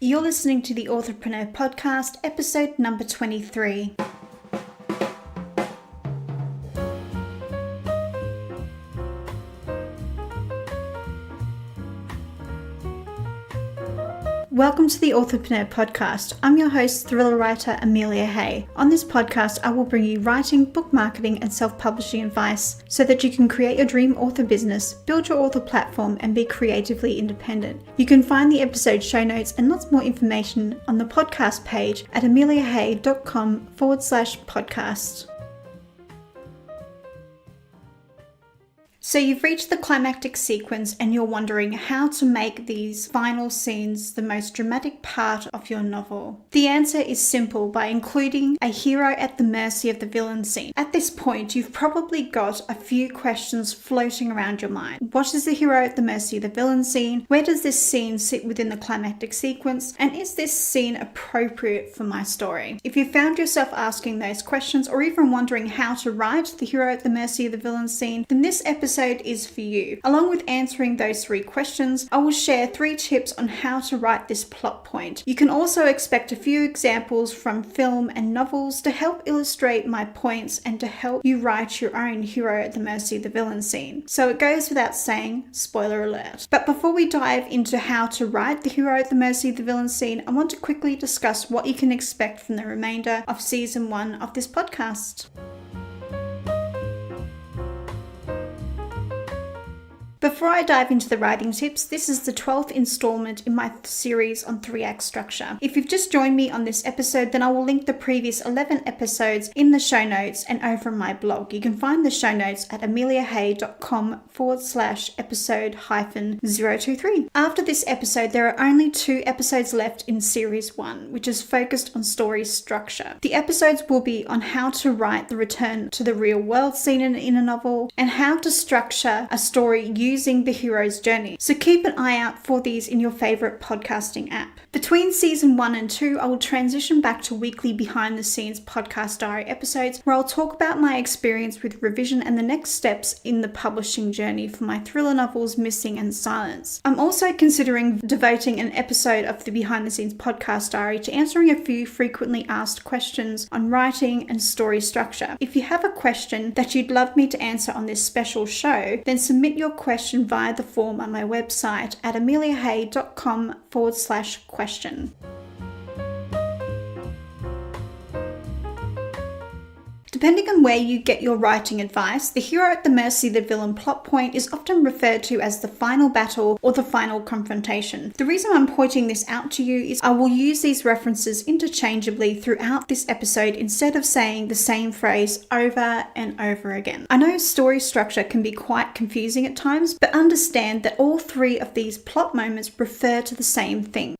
You're listening to the Authorpreneur podcast, episode number 23. Welcome to the Authorpreneur podcast. I'm your host, thriller writer Amelia Hay. On this podcast, I will bring you writing, book marketing, and self-publishing advice so that you can create your dream author business, build your author platform, and be creatively independent. You can find the episode show notes and lots more information on the podcast page at ameliahay.com/podcast. So you've reached the climactic sequence and you're wondering how to make these final scenes the most dramatic part of your novel. The answer is simple, by including a hero at the mercy of the villain scene. At this point, you've probably got a few questions floating around your mind. What is the hero at the mercy of the villain scene? Where does this scene sit within the climactic sequence? And is this scene appropriate for my story? If you found yourself asking those questions or even wondering how to write the hero at the mercy of the villain scene, then this episode is for you. Along with answering those 3 questions, I will share 3 tips on how to write this plot point. You can also expect a few examples from film and novels to help illustrate my points and to help you write your own hero at the mercy of the villain scene. So it goes without saying, spoiler alert. But before we dive into how to write the hero at the mercy of the villain scene, I want to quickly discuss what you can expect from the remainder of season 1 of this podcast. Before I dive into the writing tips, this is the 12th installment in my series on 3-act structure. If you've just joined me on this episode, then I will link the previous 11 episodes in the show notes and over on my blog. You can find the show notes at ameliahay.com/episode-023. After this episode, there are only 2 episodes left in series 1, which is focused on story structure. The episodes will be on how to write the return to the real world scene in a novel and how to structure a story using the hero's journey. So keep an eye out for these in your favorite podcasting app. Between season 1 and 2, I will transition back to weekly behind the scenes podcast diary episodes where I'll talk about my experience with revision and the next steps in the publishing journey for my thriller novels Missing and Silence. I'm also considering devoting an episode of the behind the scenes podcast diary to answering a few frequently asked questions on writing and story structure. If you have a question that you'd love me to answer on this special show, then submit your question via the form on my website at ameliahay.com/question. Depending on where you get your writing advice, the hero at the mercy of the villain plot point is often referred to as the final battle or the final confrontation. The reason I'm pointing this out to you is I will use these references interchangeably throughout this episode instead of saying the same phrase over and over again. I know story structure can be quite confusing at times, but understand that all 3 of these plot moments refer to the same thing.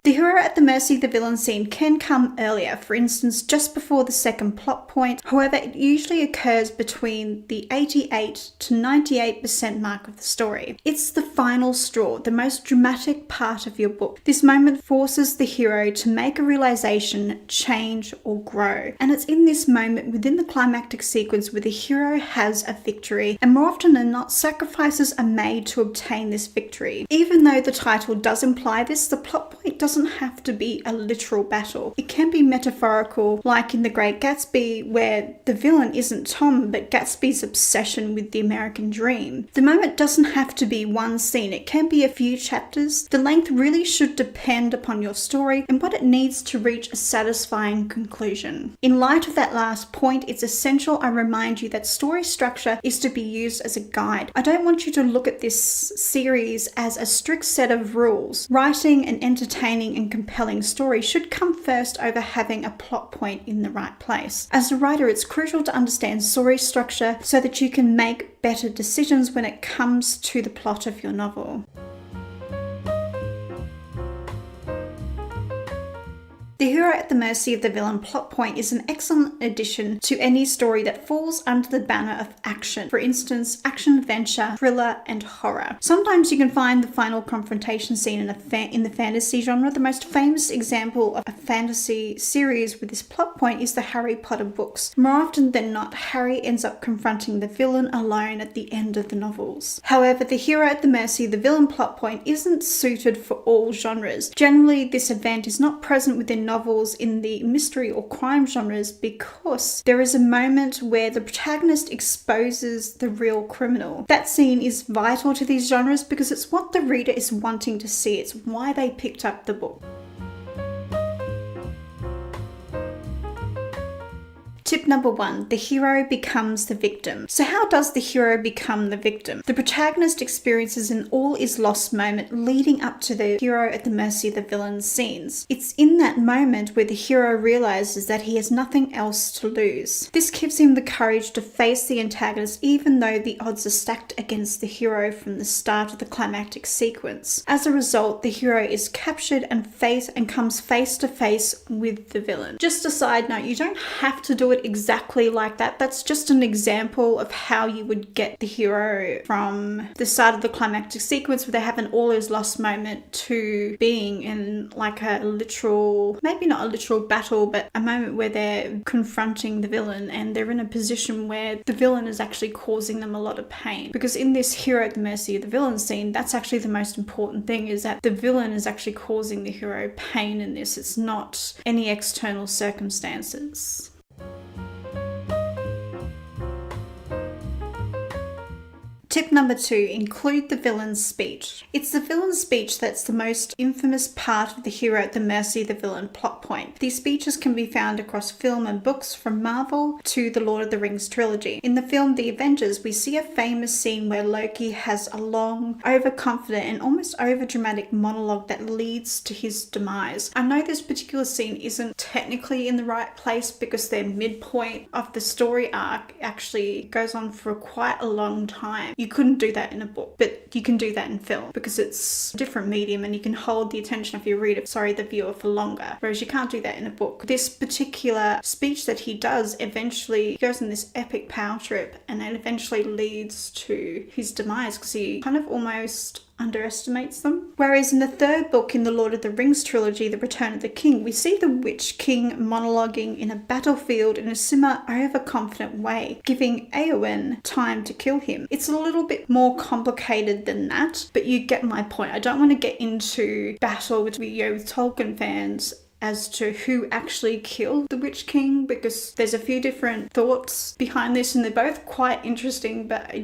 The hero at the mercy of the villain scene can come earlier, for instance, just before the second plot point. However, it usually occurs between the 88 to 98% mark of the story. It's the final straw, the most dramatic part of your book. This moment forces the hero to make a realization, change, or grow. And it's in this moment within the climactic sequence where the hero has a victory, and more often than not, sacrifices are made to obtain this victory. Even though the title does imply this, the plot point doesn't have to be a literal battle. It can be metaphorical, like in The Great Gatsby, where the villain isn't Tom, but Gatsby's obsession with the American dream. The moment doesn't have to be one scene. It can be a few chapters. The length really should depend upon your story and what it needs to reach a satisfying conclusion. In light of that last point, it's essential I remind you that story structure is to be used as a guide. I don't want you to look at this series as a strict set of rules. Writing and entertaining and compelling story should come first over having a plot point in the right place. As a writer, it's crucial to understand story structure so that you can make better decisions when it comes to the plot of your novel. The hero at the mercy of the villain plot point is an excellent addition to any story that falls under the banner of action. For instance, action adventure, thriller, and horror. Sometimes you can find the final confrontation scene in the fantasy genre. The most famous example of a fantasy series with this plot point is the Harry Potter books. More often than not, Harry ends up confronting the villain alone at the end of the novels. However, the hero at the mercy of the villain plot point isn't suited for all genres. Generally, this event is not present within novels in the mystery or crime genres because there is a moment where the protagonist exposes the real criminal. That scene is vital to these genres because it's what the reader is wanting to see. It's why they picked up the book. Tip number 1, the hero becomes the victim. So how does the hero become the victim? The protagonist experiences an all is lost moment leading up to the hero at the mercy of the villain's scenes. It's in that moment where the hero realizes that he has nothing else to lose. This gives him the courage to face the antagonist even though the odds are stacked against the hero from the start of the climactic sequence. As a result, the hero is captured and comes face to face with the villain. Just a side note, you don't have to do it exactly like that. That's just an example of how you would get the hero from the start of the climactic sequence where they have an all is lost moment to being in like a literal, maybe not a literal battle, but a moment where they're confronting the villain and they're in a position where the villain is actually causing them a lot of pain. Because in this hero at the mercy of the villain scene, that's actually the most important thing, is that the villain is actually causing the hero pain in this. It's not any external circumstances. Tip number 2, include the villain's speech. It's the villain's speech that's the most infamous part of the hero at the mercy of the villain plot point. These speeches can be found across film and books from Marvel to the Lord of the Rings trilogy. In the film The Avengers, we see a famous scene where Loki has a long, overconfident and almost overdramatic monologue that leads to his demise. I know this particular scene isn't technically in the right place because their midpoint of the story arc actually goes on for quite a long time. You couldn't do that in a book, but you can do that in film because it's a different medium and you can hold the attention of your reader, the viewer, for longer, whereas you can't do that in a book. This particular speech that he does eventually goes on this epic power trip and it eventually leads to his demise because he kind of almost underestimates them. Whereas in the third book in the Lord of the Rings trilogy, The Return of the King, we see the Witch King monologuing in a battlefield in a similar overconfident way, giving Eowyn time to kill him. It's a little bit more complicated than that, but you get my point. I don't want to get into battle with Tolkien fans as to who actually killed the Witch King because there's a few different thoughts behind this and they're both quite interesting, but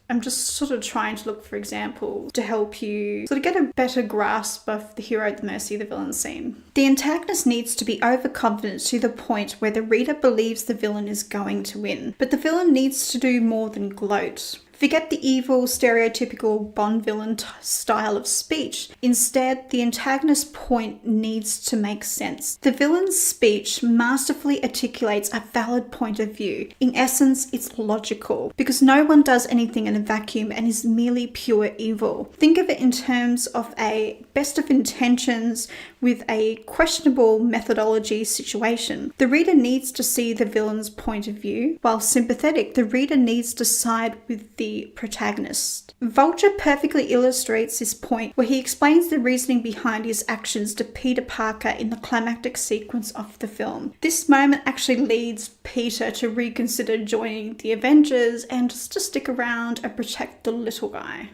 I'm just sort of trying to look for examples to help you sort of get a better grasp of the hero at the mercy of the villain scene. The antagonist needs to be overconfident to the point where the reader believes the villain is going to win, but the villain needs to do more than gloat. Forget the evil, stereotypical Bond villain style of speech. Instead, the antagonist's point needs to make sense. The villain's speech masterfully articulates a valid point of view. In essence, it's logical, because no one does anything in a vacuum and is merely pure evil. Think of it in terms of a best of intentions with a questionable methodology situation. The reader needs to see the villain's point of view, while sympathetic, the reader needs to side with the protagonist. Vulture perfectly illustrates this point where he explains the reasoning behind his actions to Peter Parker in the climactic sequence of the film. This moment actually leads Peter to reconsider joining the Avengers and just to stick around and protect the little guy.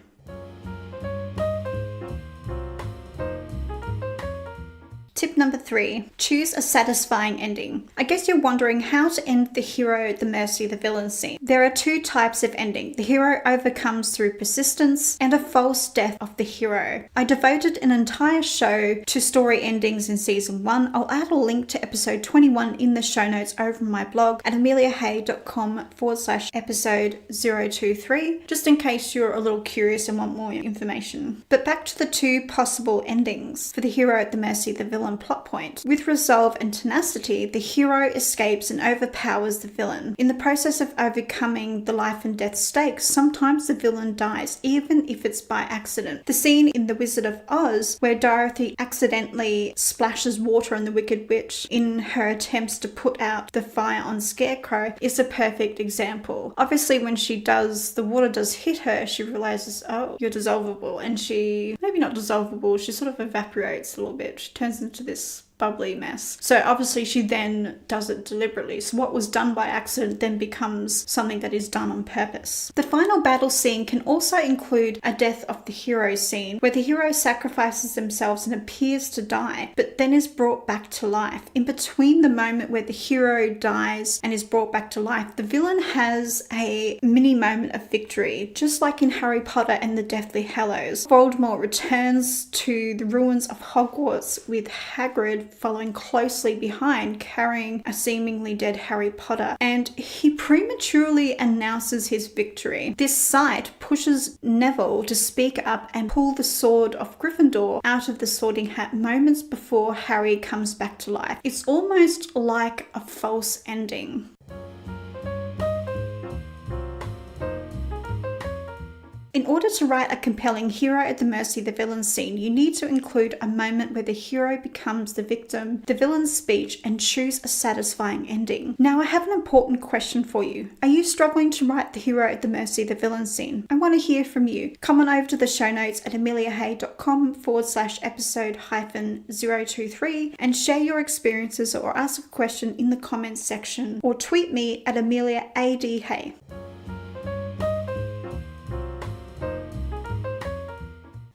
Tip number 3, choose a satisfying ending. I guess you're wondering how to end the hero at the mercy of the villain scene. There are 2 types of ending. The hero overcomes through persistence and a false death of the hero. I devoted an entire show to story endings in season 1. I'll add a link to episode 21 in the show notes over on my blog at ameliahay.com/episode 023, just in case you're a little curious and want more information. But back to the 2 possible endings for the hero at the mercy of the villain plot point. With resolve and tenacity, the hero escapes and overpowers the villain. In the process of overcoming the life and death stakes, sometimes the villain dies, even if it's by accident. The scene in The Wizard of Oz, where Dorothy accidentally splashes water on the Wicked Witch in her attempts to put out the fire on Scarecrow, is a perfect example. Obviously, when the water does hit her, she realizes, oh, you're dissolvable, and maybe not dissolvable, she sort of evaporates a little bit. She turns into this bubbly mess. So obviously she then does it deliberately. So what was done by accident then becomes something that is done on purpose. The final battle scene can also include a death of the hero scene, where the hero sacrifices themselves and appears to die, but then is brought back to life. In between the moment where the hero dies and is brought back to life, the villain has a mini moment of victory, just like in Harry Potter and the Deathly Hallows. Voldemort returns to the ruins of Hogwarts with Hagrid following closely behind, carrying a seemingly dead Harry Potter, and he prematurely announces his victory. This sight pushes Neville to speak up and pull the sword of Gryffindor out of the Sorting Hat moments before Harry comes back to life. It's almost like a false ending. In order to write a compelling hero at the mercy of the villain scene, you need to include a moment where the hero becomes the victim, the villain's speech, and choose a satisfying ending. Now, I have an important question for you. Are you struggling to write the hero at the mercy of the villain scene? I want to hear from you. Come on over to the show notes at ameliahay.com/episode-023 and share your experiences or ask a question in the comments section, or tweet me at ameliaadhay.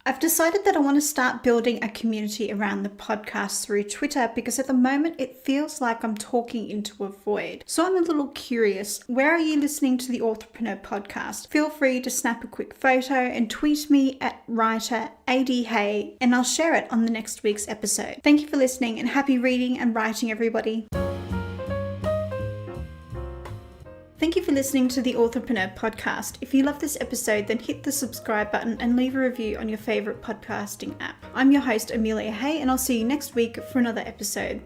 I've decided that I want to start building a community around the podcast through Twitter, because at the moment it feels like I'm talking into a void. So I'm a little curious, where are you listening to the Authorpreneur podcast? Feel free to snap a quick photo and tweet me at writer@adhay, and I'll share it on the next week's episode. Thank you for listening, and happy reading and writing, everybody. Thank you for listening to the Authorpreneur podcast. If you love this episode, then hit the subscribe button and leave a review on your favourite podcasting app. I'm your host, Amelia Hay, and I'll see you next week for another episode.